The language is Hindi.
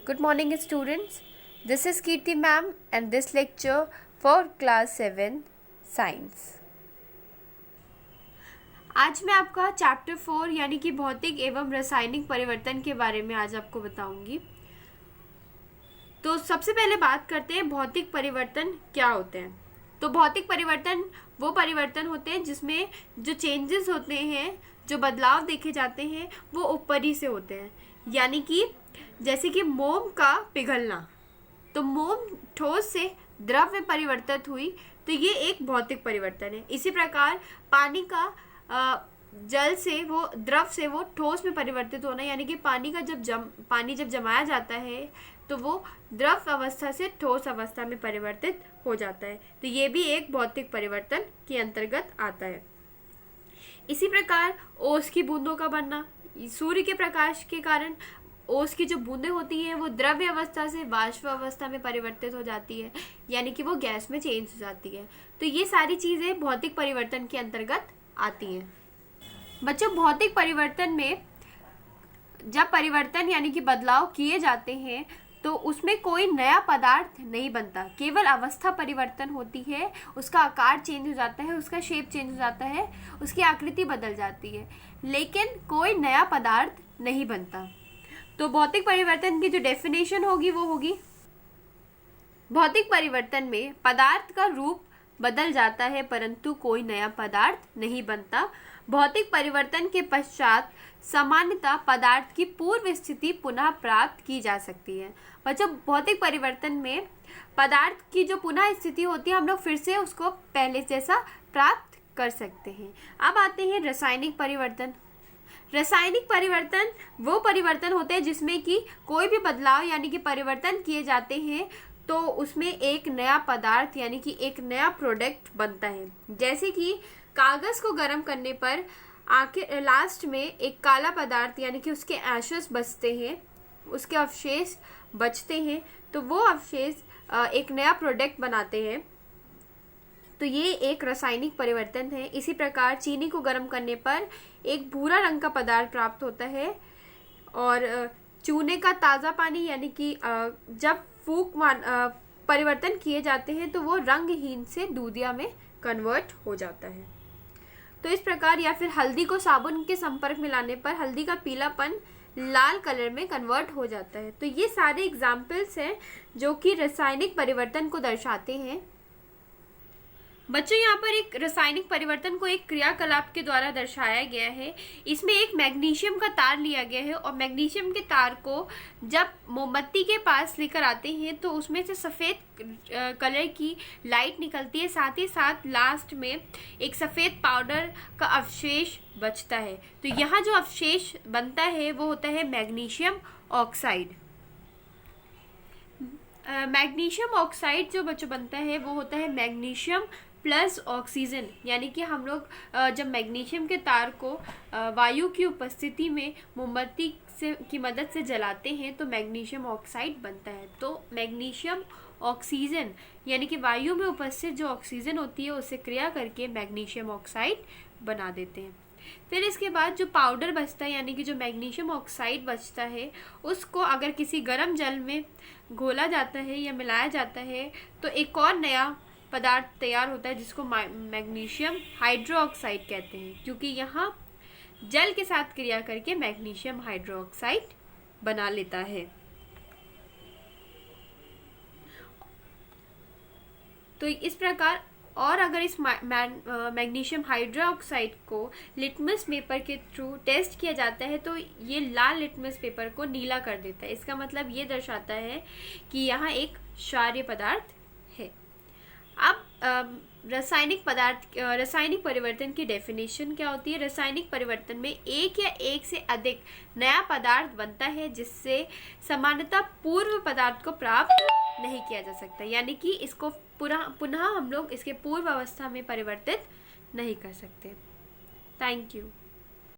Good morning students. This is Kirti ma'am and this lecture for class 7 science. आज मैं आपका चैप्टर 4 यानी कि भौतिक एवं रासायनिक परिवर्तन के बारे में आज आपको बताऊंगी। तो सबसे पहले बात करते हैं भौतिक परिवर्तन क्या होते हैं। तो भौतिक परिवर्तन वो परिवर्तन होते हैं जिसमें जो चेंजेस होते हैं, जो बदलाव देखे जाते हैं वो ऊपरी से होते हैं। यानी कि जैसे कि मोम का पिघलना, तो मोम ठोस से द्रव में परिवर्तित हुई तो ये एक भौतिक परिवर्तन है। इसी प्रकार पानी का जल से वो द्रव से वो ठोस में परिवर्तित होना, यानी कि पानी जब जमाया जाता है तो वो द्रव अवस्था से ठोस अवस्था में परिवर्तित हो जाता है। तो ये भी एक भौतिक परिवर्तन के अंतर्गत आता है। इसी प्रकार ओस की बूंदों का बनना, सूर्य के प्रकाश के कारण ओस की जो बूंदें होती हैं वो द्रव्य अवस्था से वाष्प अवस्था में परिवर्तित हो जाती है, यानी कि वो गैस में चेंज हो जाती है। तो ये सारी चीज़ें भौतिक परिवर्तन के अंतर्गत आती हैं। बच्चों, भौतिक परिवर्तन में जब परिवर्तन यानी कि बदलाव किए जाते हैं तो उसमें कोई नया पदार्थ नहीं बनता, केवल अवस्था परिवर्तन होती है। उसका आकार चेंज हो जाता है, उसका शेप चेंज हो जाता है, उसकी आकृति बदल जाती है, लेकिन कोई नया पदार्थ नहीं बनता। तो भौतिक परिवर्तन की जो डेफिनेशन होगी वो होगी, भौतिक परिवर्तन में पदार्थ का रूप बदल जाता है परंतु कोई नया पदार्थ नहीं बनता। भौतिक परिवर्तन के पश्चात सामान्यतः पदार्थ की पूर्व स्थिति पुनः प्राप्त की जा सकती है। बच्चों, भौतिक परिवर्तन में पदार्थ की जो पुनः स्थिति होती है हम लोग फिर से उसको पहले जैसा प्राप्त कर सकते हैं। अब आते हैं रासायनिक परिवर्तन। रासायनिक परिवर्तन वो परिवर्तन होते हैं जिसमें कि कोई भी बदलाव यानी कि परिवर्तन किए जाते हैं तो उसमें एक नया पदार्थ यानी कि एक नया प्रोडक्ट बनता है। जैसे कि कागज को गर्म करने पर आखिर लास्ट में एक काला पदार्थ यानी कि उसके एशेस बचते हैं, उसके अवशेष बचते हैं, तो वो अवशेष एक नया प्रोडक्ट बनाते हैं। तो ये एक रासायनिक परिवर्तन है। इसी प्रकार चीनी को गर्म करने पर एक भूरा रंग का पदार्थ प्राप्त होता है और चूने का ताज़ा पानी यानी कि जब परिवर्तन किए जाते हैं तो वो रंगहीन से दूधिया में कन्वर्ट हो जाता है। तो इस प्रकार, या फिर हल्दी को साबुन के संपर्क में लाने पर हल्दी का पीलापन लाल कलर में कन्वर्ट हो जाता है। तो ये सारे एग्जाम्पल्स हैं जो कि रासायनिक परिवर्तन को दर्शाते हैं। बच्चों, यहाँ पर एक रासायनिक परिवर्तन को एक क्रियाकलाप के द्वारा दर्शाया गया है। इसमें एक मैग्नीशियम का तार लिया गया है और मैग्नीशियम के तार को जब मोमबत्ती के पास लेकर आते हैं तो उसमें से सफ़ेद कलर की लाइट निकलती है, साथ ही साथ लास्ट में एक सफ़ेद पाउडर का अवशेष बचता है। तो यहाँ जो अवशेष बनता है वो होता है मैग्नीशियम ऑक्साइड। मैग्नीशियम ऑक्साइड जो बच्चों बनता है वो होता है मैग्नीशियम प्लस ऑक्सीजन, यानी कि हम लोग जब मैग्नीशियम के तार को वायु की उपस्थिति में मोमबत्ती की मदद से जलाते हैं तो मैग्नीशियम ऑक्साइड बनता है। तो मैग्नीशियम ऑक्सीजन यानी कि वायु में उपस्थित जो ऑक्सीजन होती है उससे क्रिया करके मैग्नीशियम ऑक्साइड बना देते हैं। फिर इसके बाद जो पाउडर बचता है यानी कि जो मैग्नीशियम ऑक्साइड बचता है उसको अगर किसी गर्म जल में घोला जाता है या मिलाया जाता है तो एक और नया पदार्थ तैयार होता है जिसको मैग्नीशियम हाइड्रोक्साइड कहते हैं, क्योंकि यहाँ जल के साथ क्रिया करके मैग्नीशियम हाइड्रोक्साइड बना लेता है। तो इस प्रकार, और अगर इस मैग्नीशियम हाइड्रोक्साइड को लिटमस पेपर के थ्रू टेस्ट किया जाता है तो ये लाल लिटमस पेपर को नीला कर देता है। इसका मतलब ये दर्शाता है कि यहाँ एक क्षारीय पदार्थ है। अब रासायनिक परिवर्तन की डेफिनेशन क्या होती है। रासायनिक परिवर्तन में एक या एक से अधिक नया पदार्थ बनता है जिससे सामान्यतः पूर्व पदार्थ को प्राप्त नहीं किया जा सकता, यानी कि इसको पुनः हम लोग इसके पूर्व अवस्था में परिवर्तित नहीं कर सकते। Thank you.